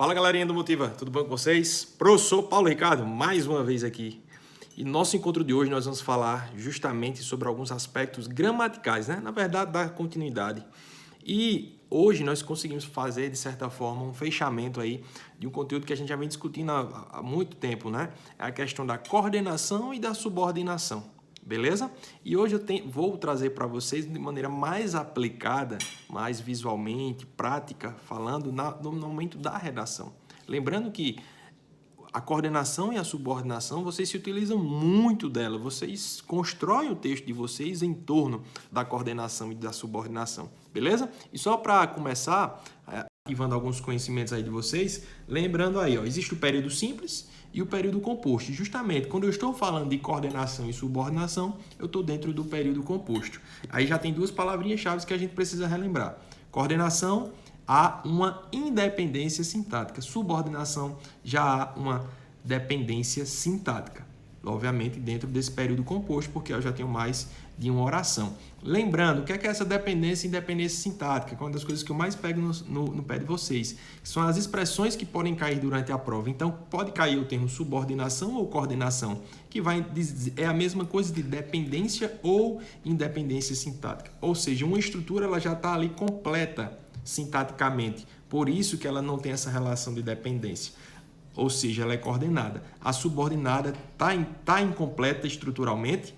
Fala galerinha do Motiva, tudo bom com vocês? Professor Paulo Ricardo, mais uma vez aqui. E no nosso encontro de hoje nós vamos falar justamente sobre alguns aspectos gramaticais, né? Na verdade, da continuidade. E hoje nós conseguimos fazer, de certa forma, um fechamento aí de um conteúdo que a gente já vem discutindo há muito tempo, né? É a questão da coordenação e da subordinação. Beleza? E hoje vou trazer para vocês de maneira mais aplicada, mais visualmente, prática, falando no momento da redação. Lembrando que a coordenação e a subordinação, vocês se utilizam muito dela, vocês constroem o texto de vocês em torno da coordenação e da subordinação, beleza? E só para começar, ativando alguns conhecimentos aí de vocês, lembrando aí, ó, existe o período simples e o período composto. Justamente, quando eu estou falando de coordenação e subordinação, eu estou dentro do período composto. Aí já tem duas palavrinhas-chave que a gente precisa relembrar. Coordenação, há uma independência sintática. Subordinação, já há uma dependência sintática. Obviamente, dentro desse período composto, porque eu já tenho mais de uma oração. Lembrando, o que é essa dependência e independência sintática? Que é uma das coisas que eu mais pego no pé de vocês. Que são as expressões que podem cair durante a prova. Então, pode cair o termo subordinação ou coordenação, que vai dizer, é a mesma coisa de dependência ou independência sintática. Ou seja, uma estrutura ela já está ali completa sintaticamente. Por isso que ela não tem essa relação de dependência. Ou seja, ela é coordenada. A subordinada está incompleta estruturalmente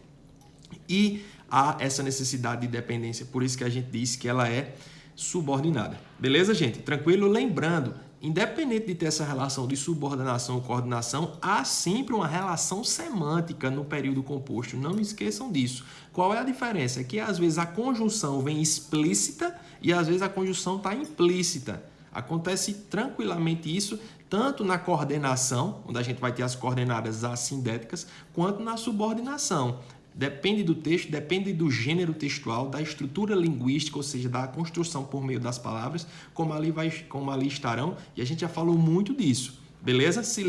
e há essa necessidade de dependência. Por isso que a gente diz que ela é subordinada. Beleza, gente? Tranquilo? Lembrando, independente de ter essa relação de subordinação ou coordenação, há sempre uma relação semântica no período composto. Não esqueçam disso. Qual é a diferença? É que às vezes a conjunção vem explícita e às vezes a conjunção está implícita. Acontece tranquilamente isso, tanto na coordenação, onde a gente vai ter as coordenadas assindéticas, quanto na subordinação. Depende do texto, depende do gênero textual, da estrutura linguística, ou seja, da construção por meio das palavras, como ali estarão, e a gente já falou muito disso. Beleza? Se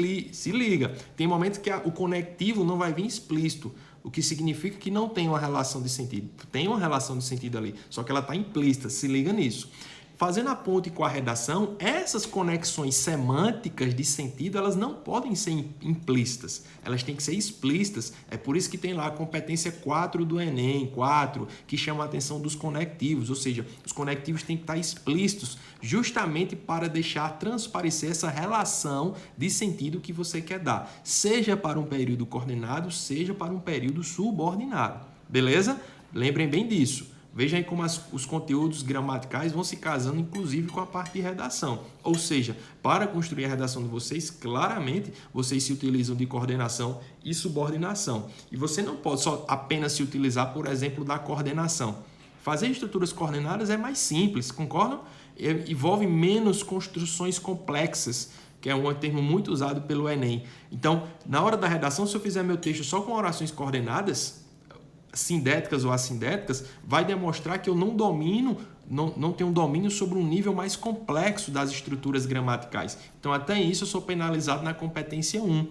liga. Tem momentos que o conectivo não vai vir explícito, o que significa que não tem uma relação de sentido. Tem uma relação de sentido ali, só que ela está implícita. Se liga nisso. Fazendo a ponte com a redação, essas conexões semânticas de sentido, elas não podem ser implícitas, elas têm que ser explícitas. É por isso que tem lá a competência 4 do Enem, 4, que chama a atenção dos conectivos, ou seja, os conectivos têm que estar explícitos, justamente para deixar transparecer essa relação de sentido que você quer dar, seja para um período coordenado, seja para um período subordinado. Beleza? Lembrem bem disso. Vejam aí como os conteúdos gramaticais vão se casando, inclusive com a parte de redação. Ou seja, para construir a redação de vocês, claramente, vocês se utilizam de coordenação e subordinação. E você não pode só apenas se utilizar, por exemplo, da coordenação. Fazer estruturas coordenadas é mais simples, concordam? Envolve menos construções complexas, que é um termo muito usado pelo Enem. Então, na hora da redação, se eu fizer meu texto só com orações coordenadas, sindéticas ou assindéticas, vai demonstrar que eu não tenho domínio sobre um nível mais complexo das estruturas gramaticais. Então, até isso eu sou penalizado na competência 1.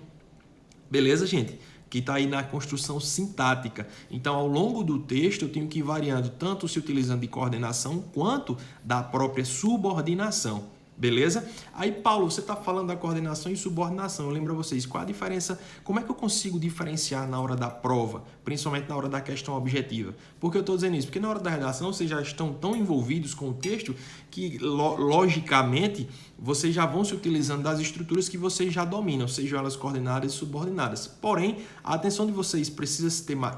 Beleza, gente? Que está aí na construção sintática. Então, ao longo do texto, eu tenho que ir variando tanto se utilizando de coordenação quanto da própria subordinação. Beleza? Aí, Paulo, você está falando da coordenação e subordinação. Eu lembro a vocês, qual a diferença? Como é que eu consigo diferenciar na hora da prova, principalmente na hora da questão objetiva? Por que eu estou dizendo isso? Porque na hora da redação, vocês já estão tão envolvidos com o texto que, logicamente, vocês já vão se utilizando das estruturas que vocês já dominam, sejam elas coordenadas e subordinadas. Porém, a atenção de vocês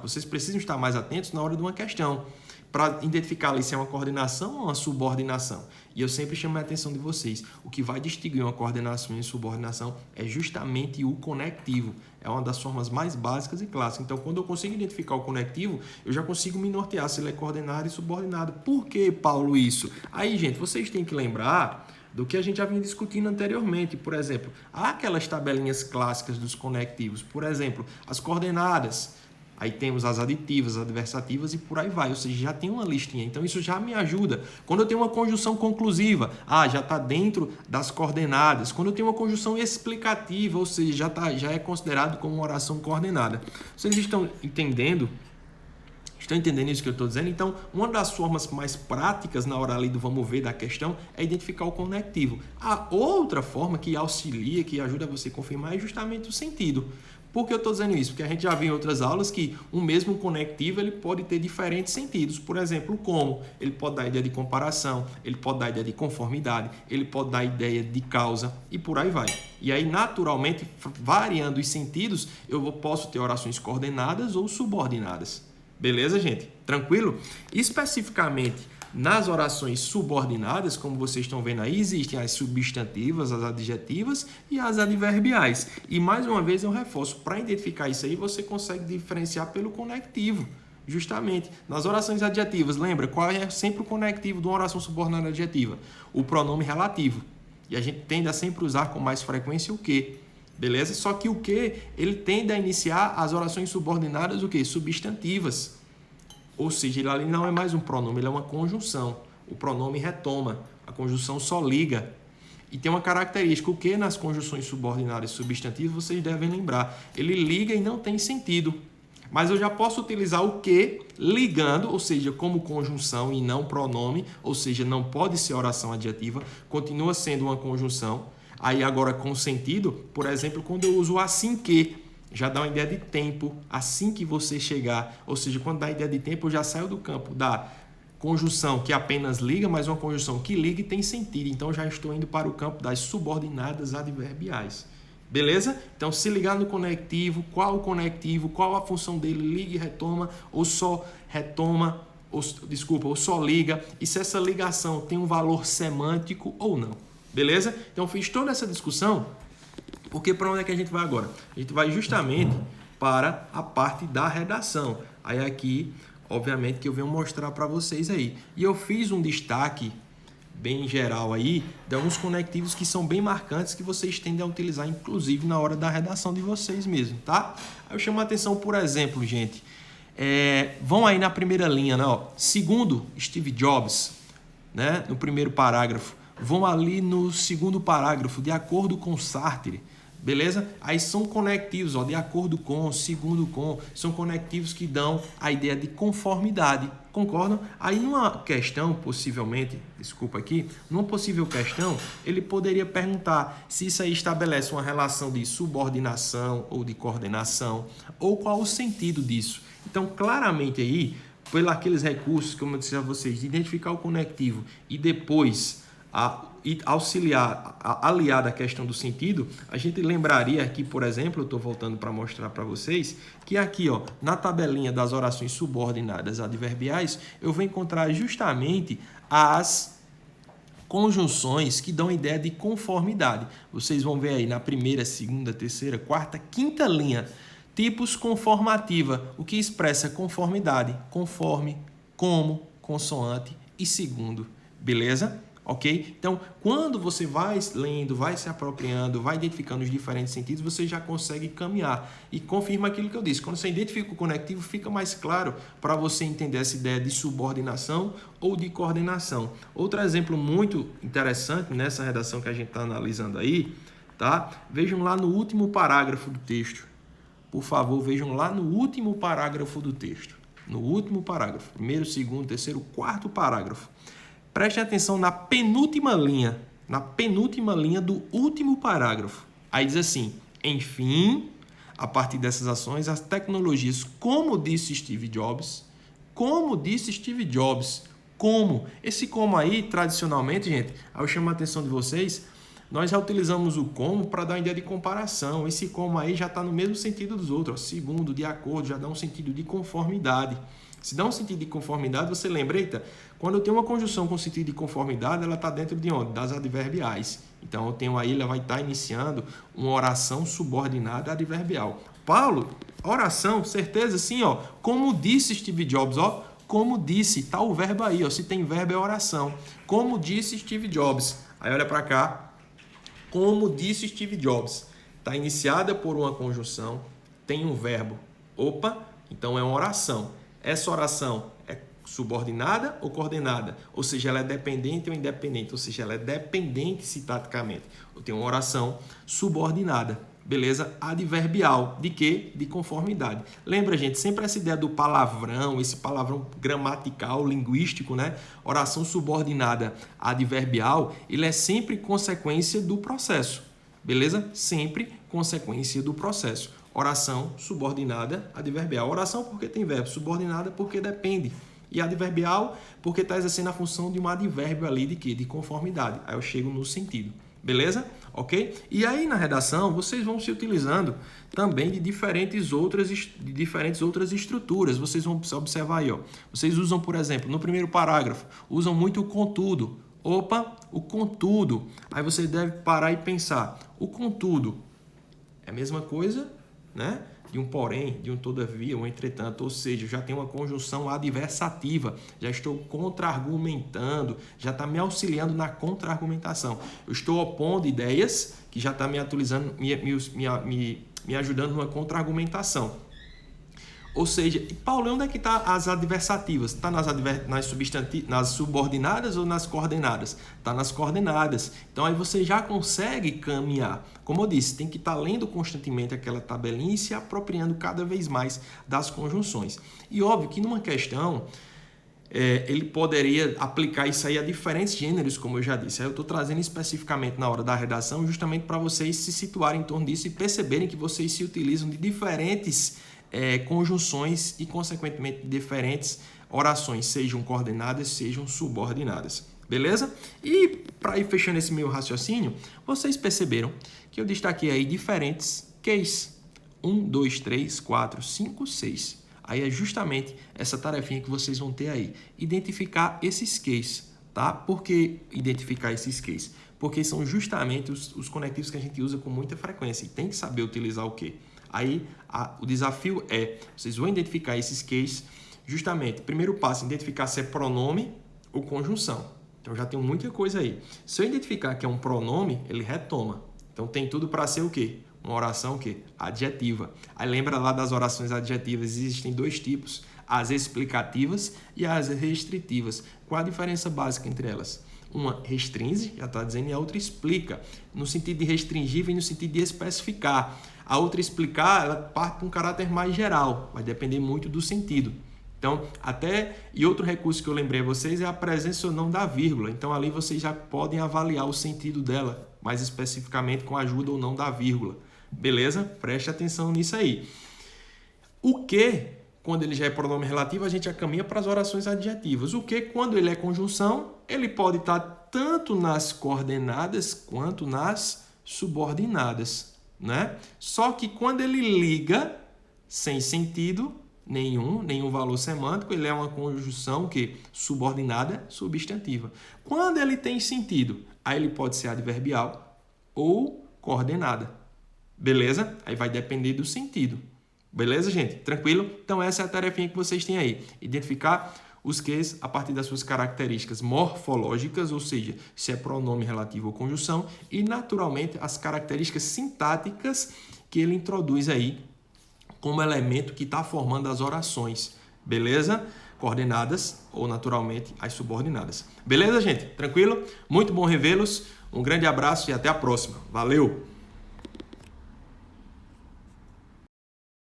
vocês precisam estar mais atentos na hora de uma questão, para identificar ali se é uma coordenação ou uma subordinação. E eu sempre chamo a atenção de vocês. O que vai distinguir uma coordenação e subordinação é justamente o conectivo. É uma das formas mais básicas e clássicas. Então, quando eu consigo identificar o conectivo, eu já consigo me nortear se ele é coordenado e subordinado. Por que, Paulo, isso? Aí, gente, vocês têm que lembrar do que a gente já vinha discutindo anteriormente. Por exemplo, há aquelas tabelinhas clássicas dos conectivos. Por exemplo, as coordenadas. Aí temos as aditivas, as adversativas e por aí vai. Ou seja, já tem uma listinha. Então, isso já me ajuda. Quando eu tenho uma conjunção conclusiva, já está dentro das coordenadas. Quando eu tenho uma conjunção explicativa, ou seja, já é considerado como uma oração coordenada. Vocês estão entendendo Estão entendendo isso que eu estou dizendo? Então, uma das formas mais práticas na hora ali do vamos ver da questão é identificar o conectivo. A outra forma que auxilia, que ajuda você a confirmar é justamente o sentido. Por que eu estou dizendo isso? Porque a gente já viu em outras aulas que o mesmo conectivo ele pode ter diferentes sentidos. Por exemplo, o como. Ele pode dar a ideia de comparação, ele pode dar a ideia de conformidade, ele pode dar a ideia de causa e por aí vai. E aí, naturalmente, variando os sentidos, eu posso ter orações coordenadas ou subordinadas. Beleza, gente? Tranquilo? Especificamente, nas orações subordinadas, como vocês estão vendo aí, existem as substantivas, as adjetivas e as adverbiais. E mais uma vez eu reforço, para identificar isso aí, você consegue diferenciar pelo conectivo. Justamente, nas orações adjetivas, lembra qual é sempre o conectivo de uma oração subordinada adjetiva? O pronome relativo. E a gente tende a sempre usar com mais frequência o que. Beleza? Só que o que, ele tende a iniciar as orações subordinadas o quê? Substantivas. Ou seja, ele ali não é mais um pronome, ele é uma conjunção. O pronome retoma, a conjunção só liga. E tem uma característica, o que nas conjunções subordinadas e substantivas, vocês devem lembrar. Ele liga e não tem sentido. Mas eu já posso utilizar o que ligando, ou seja, como conjunção e não pronome, ou seja, não pode ser oração adjetiva, continua sendo uma conjunção. Aí agora com sentido, por exemplo, quando eu uso assim que, já dá uma ideia de tempo, assim que você chegar. Ou seja, quando dá a ideia de tempo, eu já saio do campo da conjunção que apenas liga, mas uma conjunção que liga e tem sentido. Então, já estou indo para o campo das subordinadas adverbiais. Beleza? Então, se ligar no conectivo, qual o conectivo, qual a função dele, liga e retoma, ou só retoma, ou só liga, e se essa ligação tem um valor semântico ou não. Beleza? Então, fiz toda essa discussão. Porque para onde é que a gente vai agora? A gente vai justamente para a parte da redação. Aí aqui, obviamente, que eu venho mostrar para vocês aí. E eu fiz um destaque bem geral aí de alguns conectivos que são bem marcantes que vocês tendem a utilizar, inclusive, na hora da redação de vocês mesmo, tá? Aí eu chamo a atenção, por exemplo, gente, vão aí na primeira linha, né? Ó, segundo Steve Jobs, né? No primeiro parágrafo. Vão ali no segundo parágrafo, de acordo com Sartre. Beleza? Aí são conectivos, ó, de acordo com, segundo com, são conectivos que dão a ideia de conformidade, concordam? Aí numa questão, possivelmente, desculpa aqui, numa possível questão, ele poderia perguntar se isso aí estabelece uma relação de subordinação ou de coordenação, ou qual o sentido disso. Então, claramente aí, pelos aqueles recursos, como eu disse a vocês, de identificar o conectivo e depois aliada à questão do sentido, a gente lembraria aqui, por exemplo, eu estou voltando para mostrar para vocês, que aqui, ó, na tabelinha das orações subordinadas adverbiais, eu vou encontrar justamente as conjunções que dão ideia de conformidade. Vocês vão ver aí na primeira, segunda, terceira, quarta, quinta linha, tipos conformativa, o que expressa conformidade, conforme, como, consoante e segundo. Beleza? Ok? Então, quando você vai lendo, vai se apropriando, vai identificando os diferentes sentidos, você já consegue caminhar e confirma aquilo que eu disse. Quando você identifica o conectivo, fica mais claro para você entender essa ideia de subordinação ou de coordenação. Outro exemplo muito interessante nessa redação que a gente está analisando aí, tá? Vejam lá no último parágrafo do texto. Por favor, vejam lá no último parágrafo do texto. No último parágrafo. Primeiro, segundo, terceiro, quarto parágrafo. Preste atenção na penúltima linha do último parágrafo. Aí diz assim, enfim, a partir dessas ações, as tecnologias, como disse Steve Jobs, esse como aí, tradicionalmente, gente, aí eu chamo a atenção de vocês, nós já utilizamos o como para dar uma ideia de comparação. Esse como aí já está no mesmo sentido dos outros, ó, segundo, de acordo, já dá um sentido de conformidade. Se dá um sentido de conformidade, você lembra, eita, quando eu tenho uma conjunção com sentido de conformidade, ela está dentro de onde? Das adverbiais. Então, eu tenho aí, ela vai estar iniciando uma oração subordinada adverbial. Paulo, oração, certeza, sim, ó. Como disse Steve Jobs, ó. Como disse, tá o verbo aí, ó. Se tem verbo é oração. Como disse Steve Jobs. Aí olha para cá. Como disse Steve Jobs. Está iniciada por uma conjunção, tem um verbo. Opa, então é uma oração. Essa oração é subordinada ou coordenada? Ou seja, ela é dependente ou independente? Ou seja, ela é dependente sintaticamente. Eu tenho uma oração subordinada. beleza? Adverbial. De quê? De conformidade. Lembra, gente, sempre essa ideia do palavrão, esse palavrão gramatical, linguístico, né? Oração subordinada adverbial, ele é sempre consequência do processo, beleza? Sempre consequência do processo. Oração subordinada adverbial. Oração porque tem verbo, subordinada porque depende. E adverbial porque está exercendo a função de um advérbio ali de quê? De conformidade. Aí eu chego no sentido. Beleza? Ok? E aí na redação vocês vão se utilizando também de diferentes outras estruturas. Vocês vão observar aí, ó. Vocês usam, por exemplo, no primeiro parágrafo, usam muito o contudo. Opa, o contudo. Aí você deve parar e pensar. O contudo é a mesma coisa, né? De um porém, de um todavia, um entretanto, ou seja, já tem uma conjunção adversativa, já estou contra-argumentando, já está me auxiliando na contra-argumentação. Eu estou opondo ideias que já está me atualizando, me ajudando numa contra-argumentação. Ou seja, Paulo, onde é que está as adversativas? Está nas subordinadas ou nas coordenadas? Está nas coordenadas. Então, aí você já consegue caminhar. Como eu disse, tem que estar lendo constantemente aquela tabelinha e se apropriando cada vez mais das conjunções. E óbvio que numa questão, ele poderia aplicar isso aí a diferentes gêneros, como eu já disse. Aí eu estou trazendo especificamente na hora da redação, justamente para vocês se situarem em torno disso e perceberem que vocês se utilizam de diferentes conjunções e, consequentemente, diferentes orações, sejam coordenadas, sejam subordinadas. Beleza? E para ir fechando esse meu raciocínio, vocês perceberam que eu destaquei aí diferentes cases. 1, 2, 3, 4, 5, 6. Aí é justamente essa tarefinha que vocês vão ter aí. Identificar esses cases, tá? Por que identificar esses cases? Porque são justamente os conectivos que a gente usa com muita frequência e tem que saber utilizar o quê? Aí o desafio vocês vão identificar esses cases, justamente, primeiro passo, identificar se é pronome ou conjunção. Então já tem muita coisa aí. Se eu identificar que é um pronome, ele retoma. Então tem tudo para ser o quê? Uma oração o quê? Adjetiva. Aí lembra lá das orações adjetivas, existem dois tipos, as explicativas e as restritivas. Qual a diferença básica entre elas? Uma restringe, já está dizendo, e a outra explica, no sentido de restringir e no sentido de especificar. A outra explicar, ela parte para um caráter mais geral, vai depender muito do sentido. Então, e outro recurso que eu lembrei a vocês é a presença ou não da vírgula. Então, ali vocês já podem avaliar o sentido dela, mais especificamente com a ajuda ou não da vírgula. Beleza? Preste atenção nisso aí. O que, quando ele já é pronome relativo, a gente já caminha para as orações adjetivas. O que, quando ele é conjunção, ele pode estar tanto nas coordenadas quanto nas subordinadas, né? Só que quando ele liga sem sentido nenhum valor semântico, ele é uma conjunção que subordinada substantiva. Quando ele tem sentido, aí ele pode ser adverbial ou coordenada. Beleza? Aí vai depender do sentido. Beleza, gente? Tranquilo? Então essa é a tarefinha que vocês têm aí. Identificar os ques a partir das suas características morfológicas, ou seja, se é pronome relativo ou conjunção, e naturalmente as características sintáticas que ele introduz aí como elemento que está formando as orações. Beleza? Coordenadas ou naturalmente as subordinadas. Beleza, gente? Tranquilo? Muito bom revê-los. Um grande abraço e até a próxima. Valeu!